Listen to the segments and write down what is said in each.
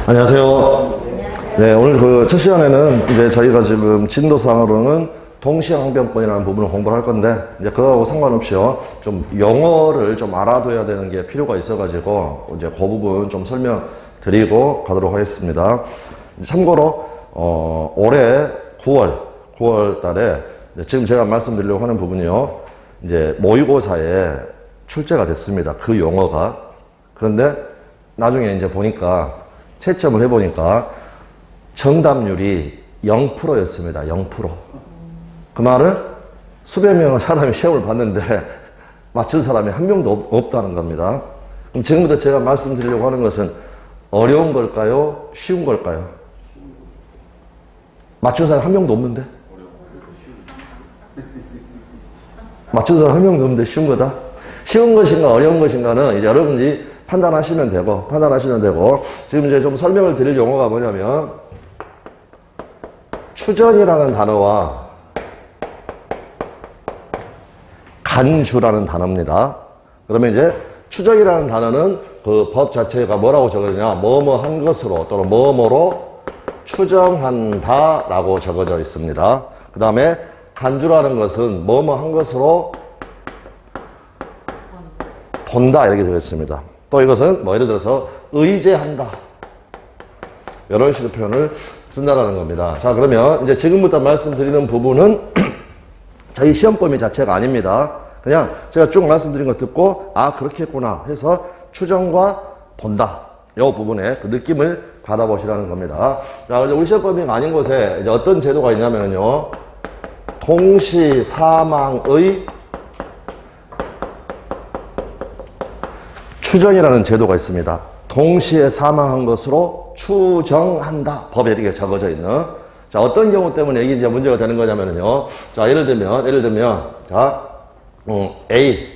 안녕하세요. 네, 오늘 그 첫 시간에는 이제 저희가 지금 진도상으로는 동시항변권이라는 부분을 공부를 할 건데, 이제 그거하고 상관없이요, 좀 영어를 좀 알아둬야 되는 게 필요가 있어가지고, 이제 그 부분 좀 설명드리고 가도록 하겠습니다. 참고로, 올해 9월 달에, 지금 제가 말씀드리려고 하는 부분이요, 이제 모의고사에 출제가 됐습니다. 그 용어가. 그런데 나중에 이제 보니까, 채점을 해보니까 정답률이 0%였습니다. 0%. 그 말은 수백 명의 사람이 시험을 봤는데 맞춘 사람이 한 명도 없다는 겁니다. 그럼 지금부터 제가 말씀드리려고 하는 것은 어려운 걸까요? 쉬운 걸까요? 맞춘 사람 한 명도 없는데? 맞춘 사람 한 명도 없는데 쉬운 거다? 쉬운 것인가 어려운 것인가는 이제 여러분이 판단하시면 되고, 지금 이제 좀 설명을 드릴 용어가 뭐냐면, 추전이라는 단어와 간주라는 단어입니다. 그러면 이제 추정이라는 단어는 그 법 자체가 뭐라고 적어지냐, 뭐뭐 한 것으로 또는 뭐뭐로 추정한다 라고 적어져 있습니다. 그 다음에 간주라는 것은 뭐뭐 한 것으로 본다 이렇게 되어 있습니다. 또 이것은 뭐 예를 들어서 의제한다 이런 식의 표현을 쓴다라는 겁니다. 자, 그러면 이제 지금부터 말씀드리는 부분은 저희 시험 범위 자체가 아닙니다. 그냥 제가 쭉 말씀드린 거 듣고 아 그렇게 했구나 해서 추정과 본다 이 부분에 그 느낌을 받아보시라는 겁니다. 자, 이제 우리 시험 범위가 아닌 곳에 이제 어떤 제도가 있냐면요, 동시 사망의 추정이라는 제도가 있습니다. 동시에 사망한 것으로 추정한다. 법에 이렇게 적어져 있는. 자, 어떤 경우 때문에 이게 이제 문제가 되는 거냐면요. 자, 예를 들면, 자, A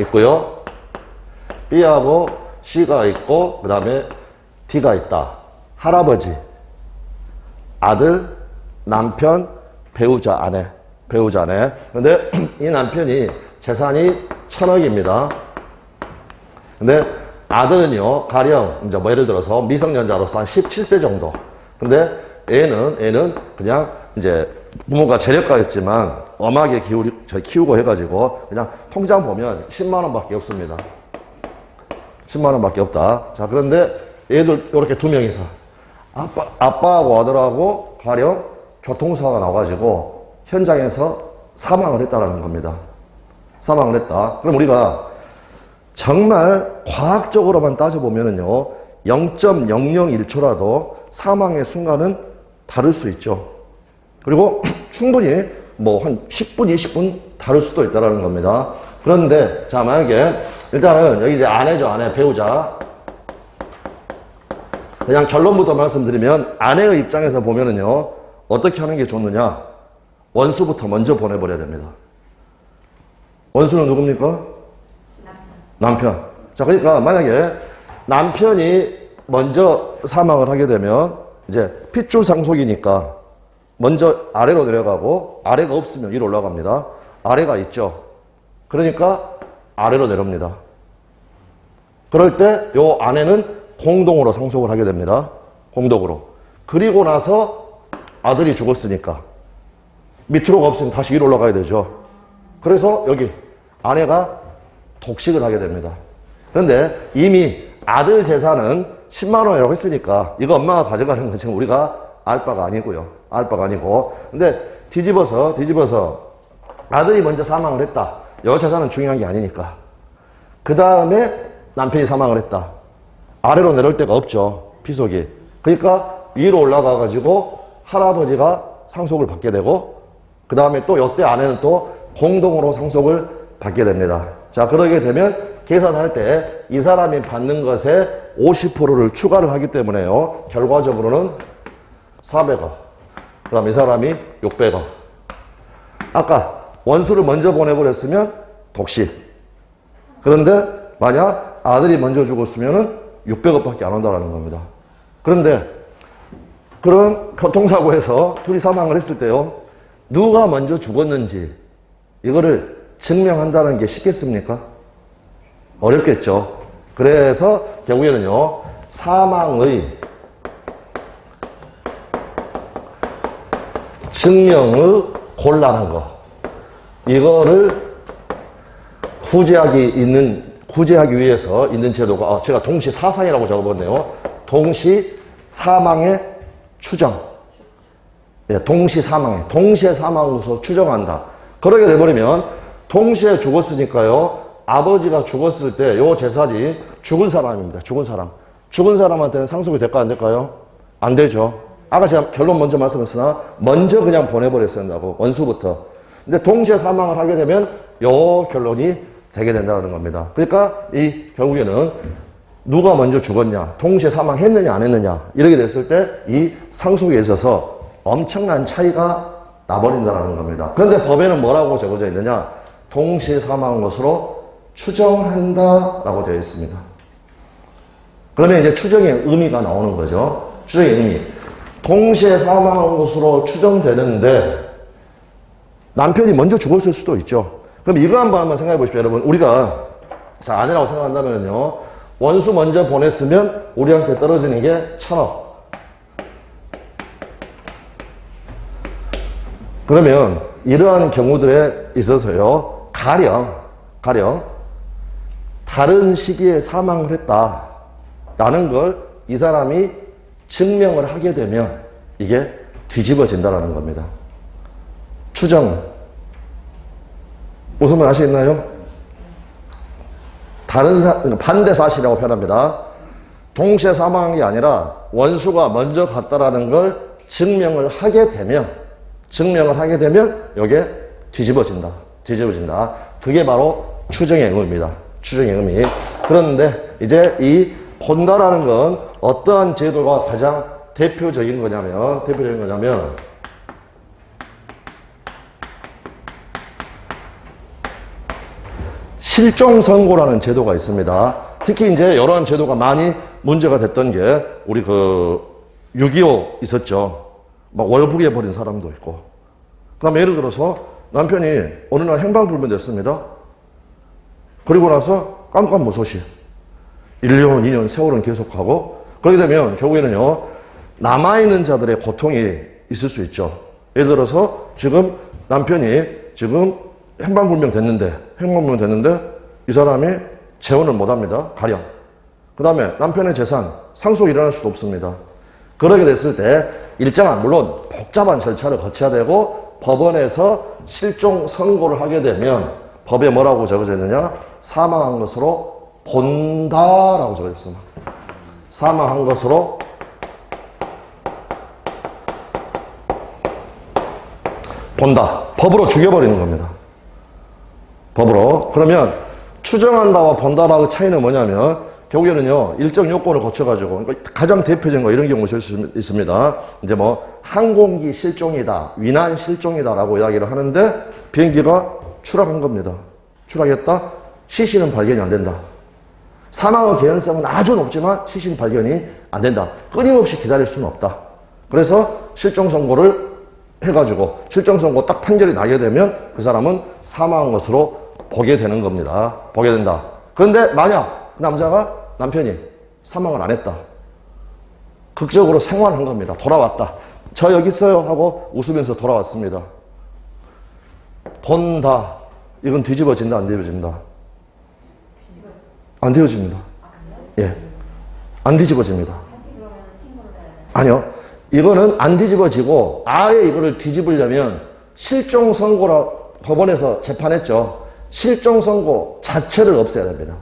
있고요. B하고 C가 있고, 그 다음에 D가 있다. 할아버지, 아들, 남편, 배우자, 아내. 근데 이 남편이 재산이 1,000억입니다. 근데 아들은요, 가령, 이제 뭐 예를 들어서 미성년자로서 한 17세 정도. 근데 애는 그냥 이제 부모가 재력가였지만 엄하게 키우고 해가지고 그냥 통장 보면 10만원 밖에 없습니다. 10만원 밖에 없다. 자, 그런데 애들 이렇게 두 명이서 아빠하고 아들하고 가령 교통사고가 나와가지고 현장에서 사망을 했다라는 겁니다. 사망을 했다. 그럼 우리가 정말 과학적으로만 따져보면은요, 0.001초라도 사망의 순간은 다를 수 있죠. 그리고 충분히 뭐 한 10분, 20분 다를 수도 있다는 겁니다. 그런데, 자, 만약에, 일단은 여기 이제 아내죠, 아내, 배우자. 그냥 결론부터 말씀드리면, 아내의 입장에서 보면은요, 어떻게 하는 게 좋느냐? 원수부터 먼저 보내버려야 됩니다. 원수는 누굽니까? 남편. 자, 그러니까 만약에 남편이 먼저 사망을 하게 되면 이제 핏줄 상속이니까 먼저 아래로 내려가고, 아래가 없으면 위로 올라갑니다. 아래가 있죠. 그러니까 아래로 내려옵니다. 그럴 때 요 아내는 공동으로 상속을 하게 됩니다. 공동으로. 그리고 나서 아들이 죽었으니까 밑으로가 없으면 다시 위로 올라가야 되죠. 그래서 여기 아내가 독식을 하게 됩니다. 그런데 이미 아들 재산은 10만 원이라고 했으니까 이거 엄마가 가져가는 건 지금 우리가 알 바가 아니고요. 알 바가 아니고. 근데 뒤집어서 아들이 먼저 사망을 했다. 여 재산은 중요한 게 아니니까. 그 다음에 남편이 사망을 했다. 아래로 내려올 데가 없죠. 피속이. 그러니까 위로 올라가 가지고 할아버지가 상속을 받게 되고, 그 다음에 또 이때 아내는 또 공동으로 상속을 받게 됩니다. 자, 그러게 되면 계산할 때 이 사람이 받는 것에 50%를 추가를 하기 때문에요, 결과적으로는 400억. 그 다음에 이 사람이 600억. 아까 원수를 먼저 보내버렸으면 독식. 그런데 만약 아들이 먼저 죽었으면 600억밖에 안 온다는 겁니다. 그런데 그런 교통사고에서 둘이 사망을 했을 때요, 누가 먼저 죽었는지 이거를 증명한다는 게 쉽겠습니까? 어렵겠죠. 그래서 결국에는요, 사망의 증명의 곤란한 거. 이거를 구제하기 위해서 있는 제도가, 제가 동시 사상이라고 적어봤네요. 동시 사망의 추정. 예, 동시 사망에, 동시에 사망으로서 추정한다. 그러게 돼버리면, 동시에 죽었으니까요, 아버지가 죽었을 때, 요 재산이 죽은 사람입니다. 죽은 사람. 죽은 사람한테는 상속이 될까, 안 될까요? 안 되죠. 아까 제가 결론 먼저 말씀했으나, 먼저 그냥 보내버렸어야 한다고, 원수부터. 근데 동시에 사망을 하게 되면, 요 결론이 되게 된다는 겁니다. 그러니까, 결국에는, 누가 먼저 죽었냐, 동시에 사망했느냐, 안 했느냐, 이렇게 됐을 때, 이 상속에 있어서 엄청난 차이가 나버린다는 겁니다. 그런데 법에는 뭐라고 적어져 있느냐? 동시에 사망한 것으로 추정한다라고 되어 있습니다. 그러면 이제 추정의 의미가 나오는 거죠. 추정의 의미. 동시에 사망한 것으로 추정되는데 남편이 먼저 죽었을 수도 있죠. 그럼 이거 한번 생각해 보십시오. 여러분, 우리가 자, 아내라고 생각한다면요, 원수 먼저 보냈으면 우리한테 떨어지는 게 1,000억. 그러면 이러한 경우들에 있어서요, 가령 다른 시기에 사망을 했다라는 걸 이 사람이 증명을 하게 되면 이게 뒤집어진다라는 겁니다. 추정. 무슨 말 아시겠나요? 반대 사실이라고 표현합니다. 동시에 사망한 게 아니라 원수가 먼저 갔다라는 걸 증명을 하게 되면 이게 뒤집어진다. 그게 바로 추정의 의미입니다. 추정의 의미. 그런데 이제 이 본다라는 건 어떠한 제도가 가장 대표적인 거냐면 실종선고라는 제도가 있습니다. 특히 이제 이러한 제도가 많이 문제가 됐던 게 우리 6.25 있었죠. 막 월북해 버린 사람도 있고. 그 다음에 예를 들어서 남편이 어느 날 행방불명됐습니다. 그리고 나서 깜깜무소시. 1년, 2년 세월은 계속하고, 그렇게 되면 결국에는요, 남아있는 자들의 고통이 있을 수 있죠. 예를 들어서 지금 남편이 지금 행방불명 됐는데 이 사람이 재혼을 못 합니다. 가령. 그 다음에 남편의 재산, 상속이 일어날 수도 없습니다. 그러게 됐을 때 일정한, 물론 복잡한 절차를 거쳐야 되고 법원에서 실종 선고를 하게 되면 법에 뭐라고 적어져 있느냐? 사망한 것으로 본다라고 적어져 있습니다. 사망한 것으로 본다. 법으로 죽여버리는 겁니다. 법으로. 그러면 추정한다와 본다라고 차이는 뭐냐면 결국에는요, 일정 요건을 거쳐가지고, 그러니까 가장 대표적인 거 이런 경우 있을 수 있습니다. 이제 뭐 항공기 실종이다, 위난 실종이다라고 이야기를 하는데 비행기가 추락한 겁니다. 추락했다? 시신은 발견이 안 된다. 사망의 개연성은 아주 높지만 시신 발견이 안 된다. 끊임없이 기다릴 수는 없다. 그래서 실종 선고를 해가지고 실종 선고 딱 판결이 나게 되면 그 사람은 사망한 것으로 보게 되는 겁니다. 보게 된다. 그런데 만약 그 남편이 사망을 안 했다. 극적으로 생還한 겁니다. 돌아왔다. 저 여기 있어요 하고 웃으면서 돌아왔습니다. 본다. 이건 뒤집어진다, 안 뒤집어진다? 안 뒤집어집니다. 예. 안 뒤집어집니다. 아니요. 이거는 안 뒤집어지고 아예 이거를 뒤집으려면 실종 선고라 법원에서 재판했죠. 실종 선고 자체를 없애야 됩니다.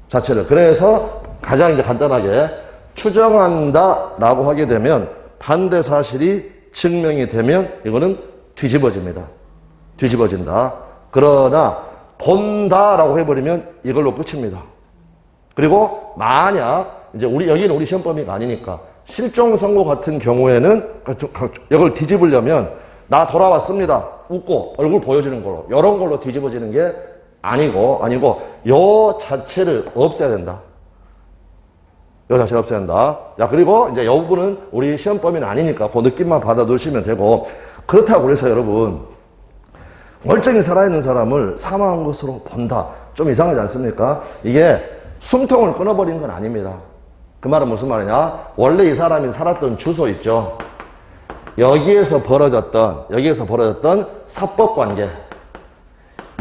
자체를. 그래서 가장 이제 간단하게 추정한다라고 하게 되면 반대 사실이 증명이 되면 이거는 뒤집어집니다. 뒤집어진다. 그러나 본다라고 해버리면 이걸로 끝입니다. 그리고 만약 이제 여기는 우리 시험 범위가 아니니까 실종 선고 같은 경우에는 이걸 뒤집으려면 나 돌아왔습니다. 웃고 얼굴 보여주는 걸로 이런 걸로 뒤집어지는 게 아니고 요 자체를 없애야 된다. 요 자체를 없애야 한다. 야, 그리고 이제 이 부분은 우리 시험 범위는 아니니까 그 느낌만 받아두시면 되고, 그렇다고 그래서 여러분 멀쩡히 살아있는 사람을 사망한 것으로 본다. 좀 이상하지 않습니까? 이게 숨통을 끊어버린 건 아닙니다. 그 말은 무슨 말이냐? 원래 이 사람이 살았던 주소 있죠. 여기에서 벌어졌던 사법관계,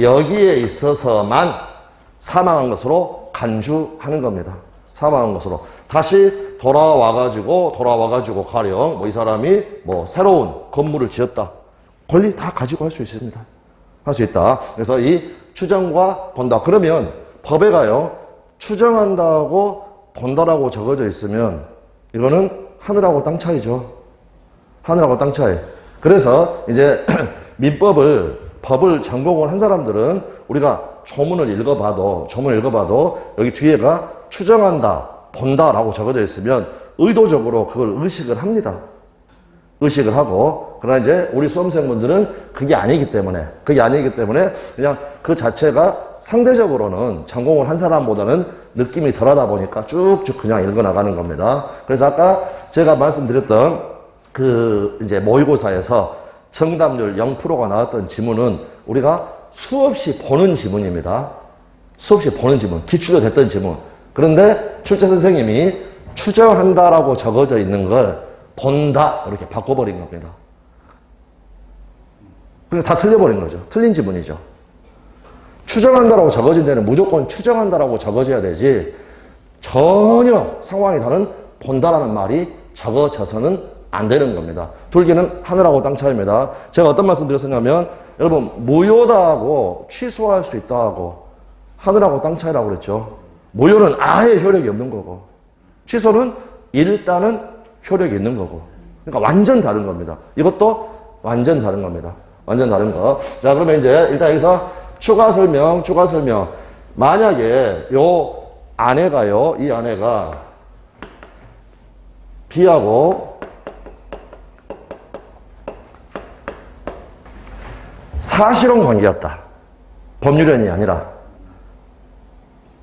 여기에 있어서만 사망한 것으로 간주하는 겁니다. 사망한 것으로. 다시 돌아와가지고 가령 이 사람이 새로운 건물을 지었다. 권리 다 가지고 할 수 있습니다. 할 수 있다. 그래서 이 추정과 본다. 그러면 법에 가요. 추정한다고 본다라고 적어져 있으면 이거는 하늘하고 땅 차이죠. 하늘하고 땅 차이. 그래서 이제 법을 전공을 한 사람들은 우리가 조문을 읽어봐도 여기 뒤에가 추정한다, 본다라고 적어져 있으면 의도적으로 그걸 의식을 합니다. 의식을 하고. 그러나 이제 우리 수험생분들은 그게 아니기 때문에 그냥 그 자체가 상대적으로는 전공을 한 사람보다는 느낌이 덜하다 보니까 쭉쭉 그냥 읽어나가는 겁니다. 그래서 아까 제가 말씀드렸던 이제 모의고사에서 정답률 0%가 나왔던 지문은 우리가 수없이 보는 지문입니다. 수없이 보는 지문, 기출도 됐던 지문. 그런데 출제 선생님이 추정한다라고 적어져 있는 걸 본다 이렇게 바꿔버린 겁니다. 그러니까 다 틀려버린 거죠. 틀린 지문이죠. 추정한다라고 적어진 데는 무조건 추정한다라고 적어져야 되지 전혀 상황이 다른 본다라는 말이 적어져서는 안 되는 겁니다. 둘기는 하늘하고 땅 차이입니다. 제가 어떤 말씀 드렸었냐면 여러분 무효다 하고 취소할 수 있다 하고 하늘하고 땅 차이라고 그랬죠. 무효는 아예 효력이 없는 거고 취소는 일단은 효력이 있는 거고 그러니까 완전 다른 겁니다. 이것도 완전 다른 겁니다. 완전 다른 거. 자, 그러면 이제 일단 여기서 추가 설명. 만약에 이 아내가 B하고 사실혼 관계였다. 법률연이 아니라.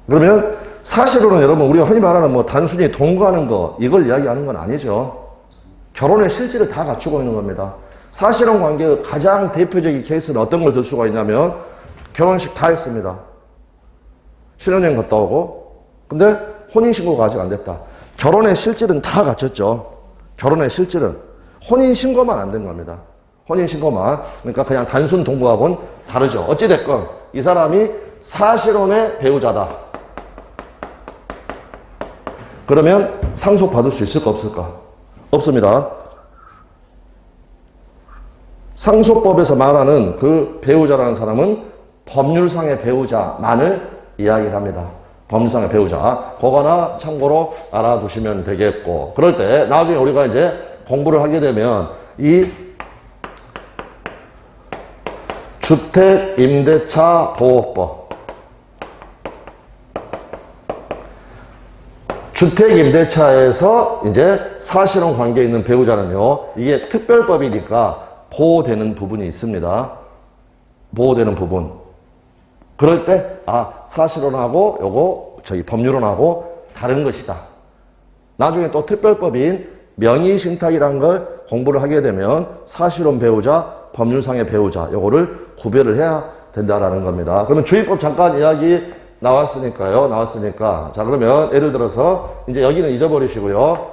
그러면 사실혼은 여러분 우리가 흔히 말하는 단순히 동거하는 거 이걸 이야기하는 건 아니죠. 결혼의 실질을 다 갖추고 있는 겁니다. 사실혼 관계의 가장 대표적인 케이스는 어떤 걸 들 수가 있냐면 결혼식 다 했습니다. 신혼여행 갔다 오고 근데 혼인신고가 아직 안 됐다. 결혼의 실질은 다 갖췄죠. 결혼의 실질은. 혼인신고만 안 된 겁니다. 혼인신고만. 그러니까 그냥 단순 동거하고는 다르죠. 어찌됐건 이 사람이 사실혼의 배우자다. 그러면 상속받을 수 있을까 없을까? 없습니다. 상속법에서 말하는 그 배우자라는 사람은 법률상의 배우자만을 이야기를 합니다. 법률상의 배우자. 그거나 참고로 알아두시면 되겠고. 그럴 때 나중에 우리가 이제 공부를 하게 되면 이 주택임대차 보호법. 주택임대차에서 이제 사실혼 관계에 있는 배우자는요, 이게 특별법이니까 보호되는 부분이 있습니다. 보호되는 부분. 그럴 때, 사실혼하고 법률혼하고 다른 것이다. 나중에 또 특별법인 명의신탁이라는 걸 공부를 하게 되면 사실혼 배우자, 법률상의 배우자, 요거를 구별을 해야 된다라는 겁니다. 그러면 주의법 잠깐 이야기 나왔으니까. 자, 그러면 예를 들어서 이제 여기는 잊어버리시고요.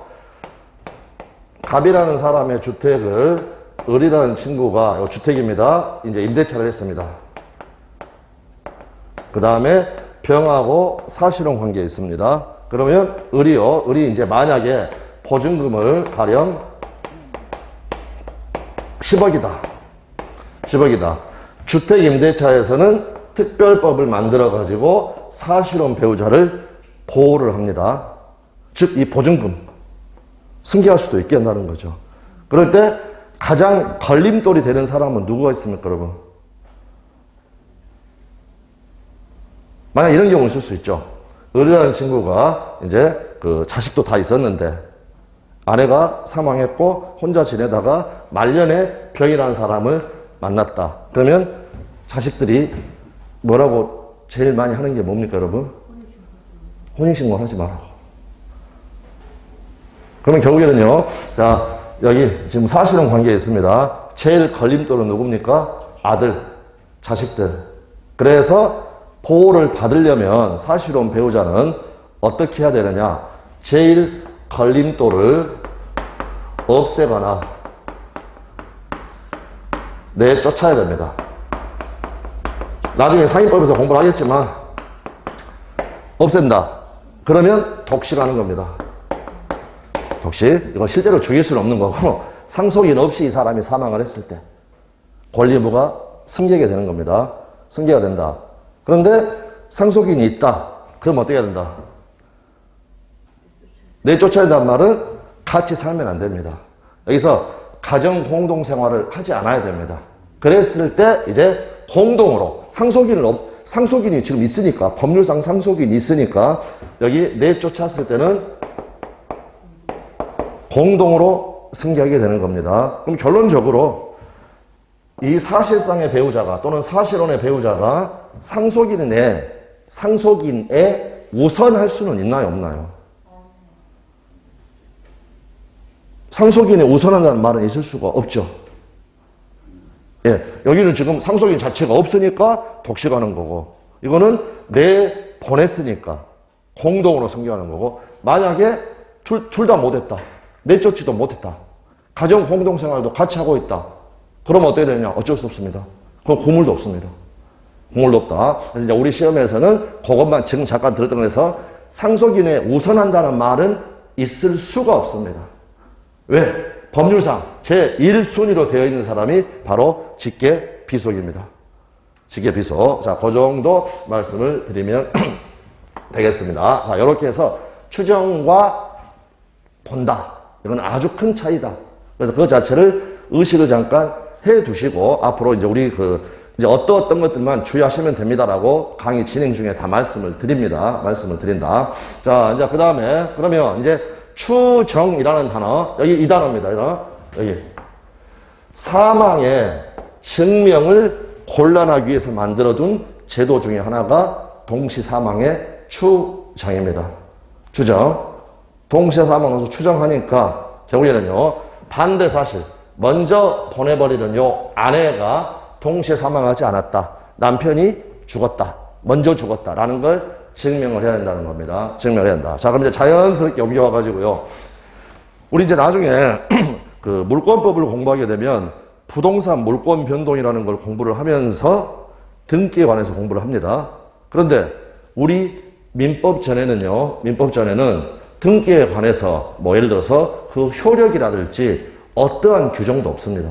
갑이라는 사람의 주택을 을이라는 친구가 주택입니다. 이제 임대차를 했습니다. 그 다음에 병하고 사실혼 관계에 있습니다. 그러면 을이 이제 만약에 보증금을 가령 10억이다. 주택임대차에서는 특별법을 만들어가지고 사실혼 배우자를 보호를 합니다. 즉, 이 보증금 승계할 수도 있게 한다는 거죠. 그럴 때 가장 걸림돌이 되는 사람은 누구가 있습니까, 여러분? 만약 이런 경우 있을 수 있죠. 을이라는 친구가 이제 그 자식도 다 있었는데 아내가 사망했고 혼자 지내다가 말년에 병이라는 사람을 만났다. 그러면 자식들이 뭐라고 제일 많이 하는 게 뭡니까, 여러분? 혼인신고 하지 마라고. 그러면 결국에는요, 자, 여기 지금 사실혼 관계에 있습니다. 제일 걸림돌은 누굽니까? 아들, 자식들. 그래서 보호를 받으려면 사실혼 배우자는 어떻게 해야 되느냐? 제일 걸림돌을 없애거나 내쫓아야 됩니다. 나중에 상위법에서 공부를 하겠지만 없앤다. 그러면 독식하는 겁니다. 독식. 이건 실제로 죽일 수는 없는 거고 상속인 없이 이 사람이 사망을 했을 때 권리부가 승계가 되는 겁니다. 승계가 된다. 그런데 상속인이 있다. 그럼 어떻게 해야 된다? 내쫓아야 된다는 말은 같이 살면 안 됩니다. 여기서 가정 공동생활을 하지 않아야 됩니다. 그랬을 때 이제 공동으로 상속인이 지금 있으니까 법률상 상속인이 있으니까 여기 내쫓았을 때는 공동으로 승계하게 되는 겁니다. 그럼 결론적으로 이 사실상의 배우자가 또는 사실혼의 배우자가 상속인에 우선할 수는 있나요, 없나요? 상속인에 우선한다는 말은 있을 수가 없죠. 예, 여기는 지금 상속인 자체가 없으니까 독식하는 거고, 이거는 보냈으니까 공동으로 승계하는 거고, 만약에 둘 다 못했다. 내쫓지도 못했다. 가정 공동생활도 같이 하고 있다. 그럼 어떻게 되느냐? 어쩔 수 없습니다. 그건 고물도 없습니다. 고물도 없다. 그래서 이제 우리 시험에서는 그것만 지금 잠깐 들었던 거에서 상속인에 우선한다는 말은 있을 수가 없습니다. 왜? 법률상 제1순위로 되어 있는 사람이 바로 직계 비속입니다. 직계 비속. 자, 그 정도 말씀을 드리면 되겠습니다. 자, 이렇게 해서 추정과 본다. 이건 아주 큰 차이다. 그래서 그 자체를 의식을 잠깐 해 두시고 앞으로 이제 우리 이제 어떤 것들만 주의하시면 됩니다라고 강의 진행 중에 다 말씀을 드립니다. 말씀을 드린다. 자, 이제 그 다음에 그러면 이제 추정이라는 단어, 여기 이 단어입니다. 여기 사망의 증명을 곤란하기 위해서 만들어둔 제도 중에 하나가 동시사망의 추정입니다. 추정. 동시사망에서 추정하니까 결국에는요, 반대 사실. 먼저 보내버리는 요 아내가 동시에 사망하지 않았다. 남편이 죽었다. 먼저 죽었다라는 걸 증명을 해야 된다는 겁니다. 증명을 해야 된다. 자, 그럼 이제 자연스럽게 옮겨와가지고요. 우리 이제 나중에 그 물권법을 공부하게 되면 부동산 물권 변동이라는 걸 공부를 하면서 등기에 관해서 공부를 합니다. 그런데 우리 민법 전에는 등기에 관해서 뭐 예를 들어서 그 효력이라든지 어떠한 규정도 없습니다.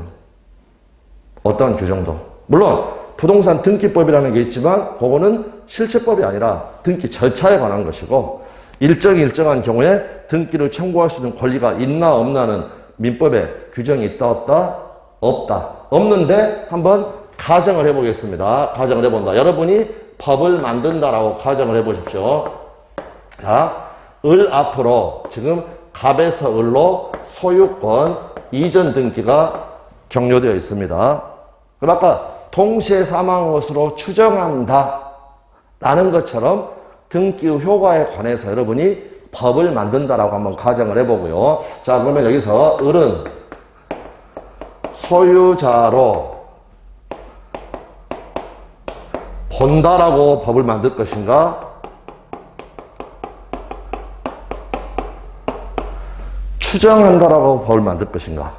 어떠한 규정도. 물론 부동산 등기법이라는 게 있지만 그거는 실체법이 아니라 등기 절차에 관한 것이고 일정한 경우에 등기를 청구할 수 있는 권리가 있나 없나는 민법에 규정이 있다 없다? 없다. 없는데 한번 가정을 해보겠습니다. 가정을 해본다. 여러분이 법을 만든다라고 가정을 해보십시오. 자, 을 앞으로 지금 갑에서 을로 소유권 이전 등기가 격려되어 있습니다. 그럼 아까 동시에 사망한 것으로 추정한다 라는 것처럼 등기 효과에 관해서 여러분이 법을 만든다라고 한번 가정을 해보고요. 자, 그러면 여기서 을은 소유자로 본다라고 법을 만들 것인가? 추정한다라고 법을 만들 것인가?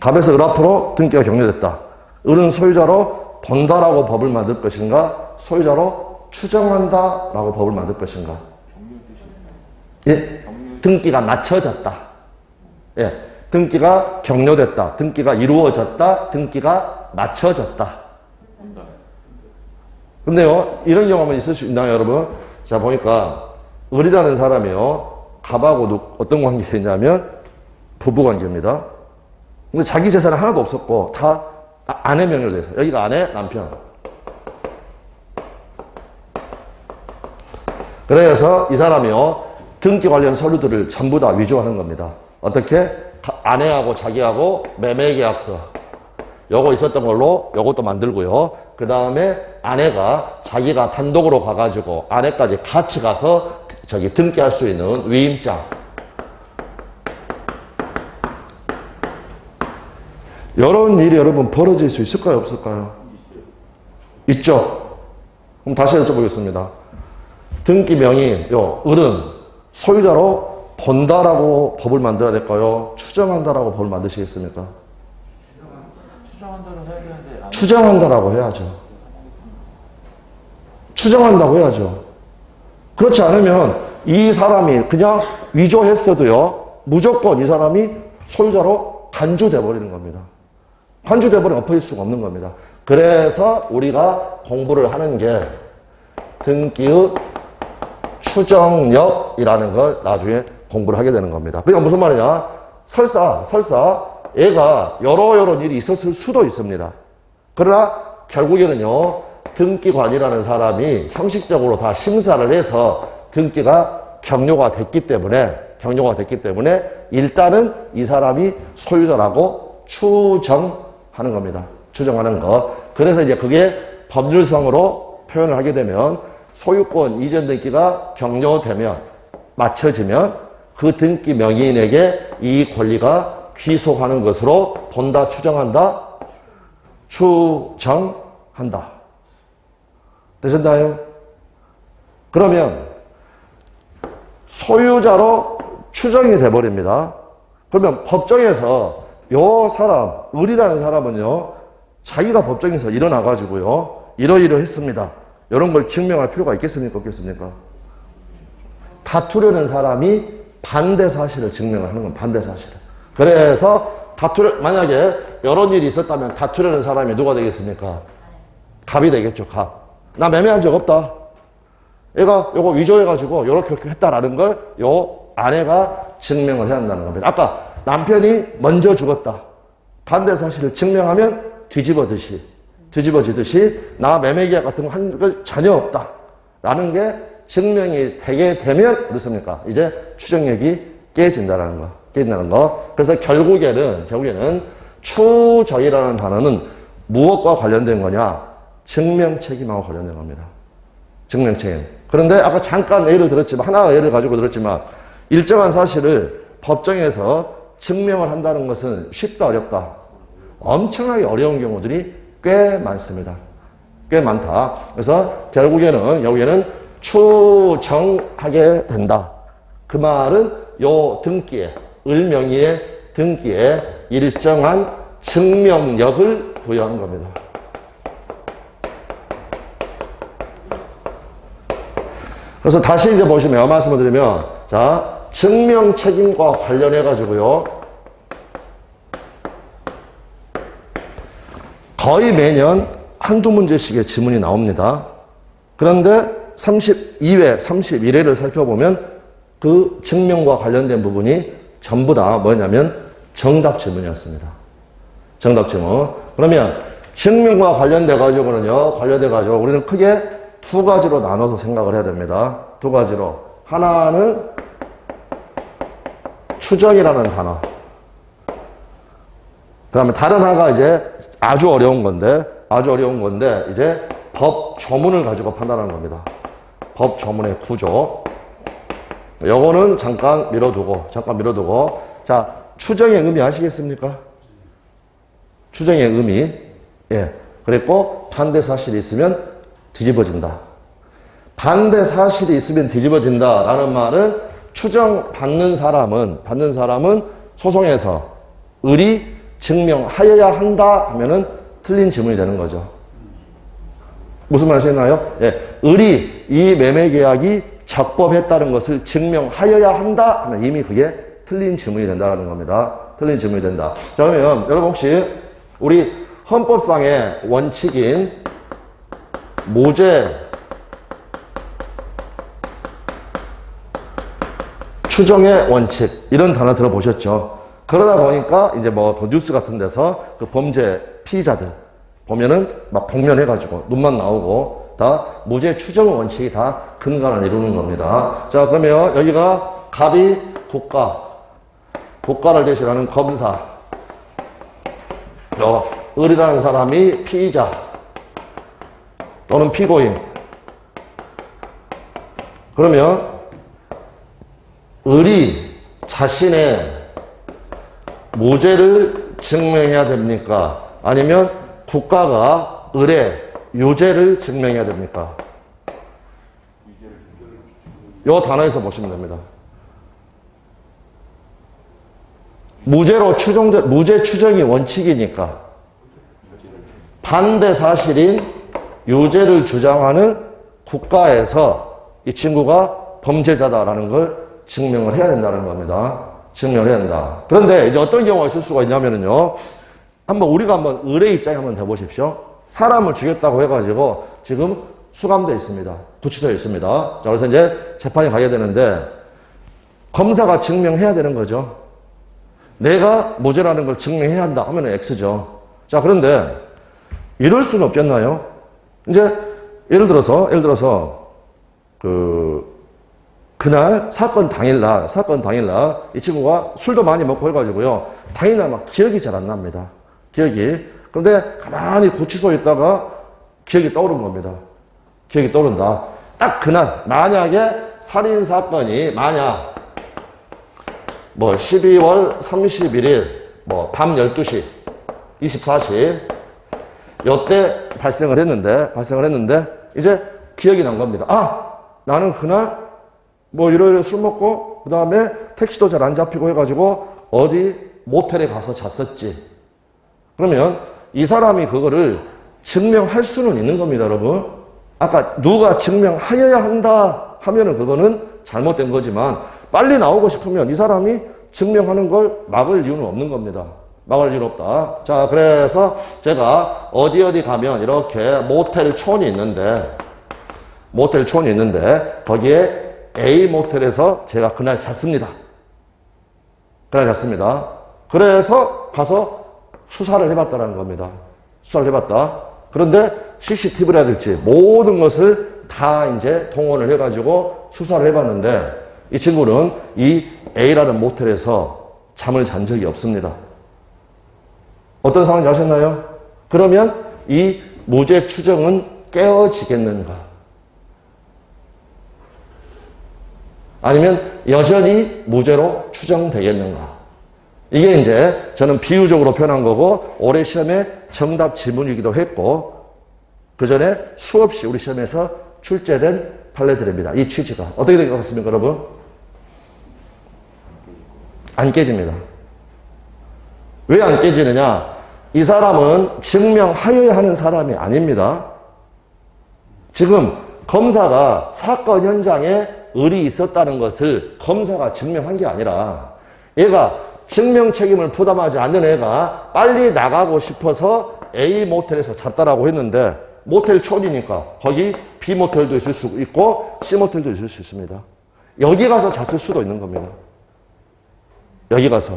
갑에서 을 앞으로 등기가 격려됐다. 을은 소유자로 본다라고 법을 만들 것인가? 소유자로 추정한다라고 법을 만들 것인가? 예? 등기가 맞춰졌다. 예. 등기가 격려됐다. 등기가 이루어졌다. 등기가 맞춰졌다. 근데요, 이런 경우 한번 있을 수 있나요, 여러분? 자, 보니까 을이라는 사람이요, 갑하고 어떤 관계가 있냐면 부부 관계입니다. 근데 자기 재산은 하나도 없었고 다 아내 명의로 돼서 여기가 아내, 남편. 그래서 이 사람이요, 등기 관련 서류들을 전부 다 위조하는 겁니다. 어떻게? 아내하고 자기하고 매매계약서 요거 있었던 걸로 요것도 만들고요. 그 다음에 아내가 자기가 단독으로 가가지고 아내까지 같이 가서 등기할 수 있는 위임장. 이런 일이 여러분 벌어질 수 있을까요? 없을까요? 있죠? 그럼 다시 여쭤보겠습니다. 등기 명의, 요, 을은 소유자로 본다라고 법을 만들어야 될까요? 추정한다라고 법을 만드시겠습니까? 추정한다라고 해야죠. 추정한다고 해야죠. 그렇지 않으면 이 사람이 그냥 위조했어도요, 무조건 이 사람이 소유자로 간주돼 버리는 겁니다. 간주돼 버리면 엎어질 수가 없는 겁니다. 그래서 우리가 공부를 하는 게 등기의 추정력이라는 걸 나중에 공부를 하게 되는 겁니다. 그러니까 무슨 말이냐? 설사 얘가 여러 일이 있었을 수도 있습니다. 그러나 결국에는요, 등기관이라는 사람이 형식적으로 다 심사를 해서 등기가 격려가 됐기 때문에 일단은 이 사람이 소유자라고 추정하는 겁니다. 추정하는 것. 그래서 이제 그게 법률성으로 표현을 하게 되면 소유권 이전 등기가 격려되면, 맞춰지면 그 등기 명의인에게 이 권리가 귀속하는 것으로 본다, 추정한다, 추정한다. 되셨나요? 그러면 소유자로 추정이 돼버립니다. 그러면 법정에서 요 사람, 을이라는 사람은요, 자기가 법정에서 일어나가지고요, 이러이러했습니다, 이런 걸 증명할 필요가 있겠습니까? 없겠습니까? 다투려는 사람이 반대 사실을 증명을 하는 건 반대 사실을. 그래서 만약에 이런 일이 있었다면 다투려는 사람이 누가 되겠습니까? 갑이 되겠죠, 갑. 나 매매한 적 없다. 얘가 요거 위조해가지고 요렇게 했다라는 걸 요 아내가 증명을 해야 한다는 겁니다. 아까 남편이 먼저 죽었다. 반대 사실을 증명하면 뒤집어지듯이 나 매매계약 같은 거 한 거 전혀 없다. 라는 게 증명이 되게 되면 그렇습니까? 이제 추정력이 깨진다는 거. 그래서 결국에는 추정이라는 단어는 무엇과 관련된 거냐? 증명 책임하고 관련된 겁니다. 증명 책임. 그런데 아까 잠깐 예를 들었지만, 하나의 예를 가지고 들었지만, 일정한 사실을 법정에서 증명을 한다는 것은 쉽다, 어렵다? 엄청나게 어려운 경우들이 꽤 많습니다. 꽤 많다. 그래서 여기에는 추정하게 된다. 그 말은 요 등기에, 을명의의 등기에 일정한 증명력을 부여한 겁니다. 그래서 다시 이제 보시면, 말씀을 드리면, 자, 증명 책임과 관련해가지고요, 거의 매년 한두 문제씩의 지문이 나옵니다. 그런데 32회, 31회를 살펴보면 그 증명과 관련된 부분이 전부 다 뭐냐면 정답 질문이었습니다. 정답 질문. 그러면 증명과 관련돼가지고는요, 우리는 크게 두 가지로 나눠서 생각을 해야 됩니다. 두 가지로. 하나는 추정이라는 단어. 그 다음에 다른 하나가 이제 아주 어려운 건데, 이제 법 조문을 가지고 판단하는 겁니다. 법 조문의 구조. 요거는 잠깐 밀어두고. 자, 추정의 의미 아시겠습니까? 추정의 의미. 예. 그랬고, 반대 사실이 있으면 뒤집어진다. 반대 사실이 있으면 뒤집어진다라는 말은 추정 받는 사람은 소송에서 을이 증명하여야 한다 하면은 틀린 질문이 되는 거죠. 무슨 말 하시나요? 예. 을이 이 매매 계약이 적법했다는 것을 증명하여야 한다 하면 이미 그게 틀린 질문이 된다는 겁니다. 틀린 질문이 된다. 자, 그러면 여러분 혹시 우리 헌법상의 원칙인 모재 추정의 원칙, 이런 단어 들어보셨죠? 그러다 보니까 이제 뭐 뉴스 같은 데서 그 범죄 피의자들 보면은 막 복면해가지고 눈만 나오고 다 무죄 추정 원칙이 다 근간을 이루는 겁니다. 자, 그러면 여기가 갑이 국가를 대신하는 검사, 을이라는 사람이 피의자 또는 피고인. 그러면 을이 자신의 무죄를 증명해야 됩니까? 아니면 국가가 을의 유죄를 증명해야 됩니까? 요 단어에서 보시면 됩니다. 무죄 추정이 원칙이니까 반대 사실인 유죄를 주장하는 국가에서 이 친구가 범죄자다라는 걸 증명을 해야 된다는 겁니다. 증명을 해야 된다. 그런데 이제 어떤 경우가 있을 수가 있냐면요. 우리가 한번 의뢰 입장에 한번 해보십시오. 사람을 죽였다고 해가지고 지금 수감되어 있습니다. 구치소에 있습니다. 자, 그래서 이제 재판에 가게 되는데 검사가 증명해야 되는 거죠. 내가 무죄라는 걸 증명해야 한다 하면 X죠. 자, 그런데 이럴 수는 없겠나요? 이제 예를 들어서 그날 사건 당일날 이 친구가 술도 많이 먹고 해가지고요. 당일날 막 기억이 잘 안 납니다. 그런데 가만히 구치소에 있다가 기억이 떠오른 겁니다. 기억이 떠오른다. 딱 그날 만약에 살인사건이 만약 12월 31일 밤 12시 24시 요때 발생을 했는데 이제 기억이 난 겁니다. 나는 그날 이러이러 술 먹고 그 다음에 택시도 잘 안 잡히고 해가지고 어디 모텔에 가서 잤었지. 그러면 이 사람이 그거를 증명할 수는 있는 겁니다, 여러분. 아까 누가 증명하여야 한다 하면은 그거는 잘못된 거지만 빨리 나오고 싶으면 이 사람이 증명하는 걸 막을 이유는 없는 겁니다. 막을 이유는 없다. 자, 그래서 제가 어디 가면 이렇게 모텔촌이 있는데 거기에 A 모텔에서 제가 그날 잤습니다. 그래서 가서 수사를 해봤다는 겁니다. 수사를 해봤다. 그런데 CCTV라든지 모든 것을 다 이제 동원을 해가지고 수사를 해봤는데 이 친구는 이 A라는 모텔에서 잠을 잔 적이 없습니다. 어떤 상황인지 아셨나요? 그러면 이 무죄 추정은 깨어지겠는가? 아니면 여전히 무죄로 추정되겠는가? 이게 이제 저는 비유적으로 표현한 거고 올해 시험에 정답 지문이기도 했고 그 전에 수없이 우리 시험에서 출제된 판례들입니다. 이 취지가 어떻게 될 것 같습니까, 여러분? 안 깨집니다. 왜 안 깨지느냐? 이 사람은 증명하여야 하는 사람이 아닙니다. 지금 검사가 사건 현장에 을이 있었다는 것을 검사가 증명한 게 아니라 얘가 증명 책임을 부담하지 않는 애가 빨리 나가고 싶어서 A 모텔에서 잤다라고 했는데 모텔촌이니까 거기 B 모텔도 있을 수 있고 C 모텔도 있을 수 있습니다. 여기 가서 잤을 수도 있는 겁니다. 여기 가서.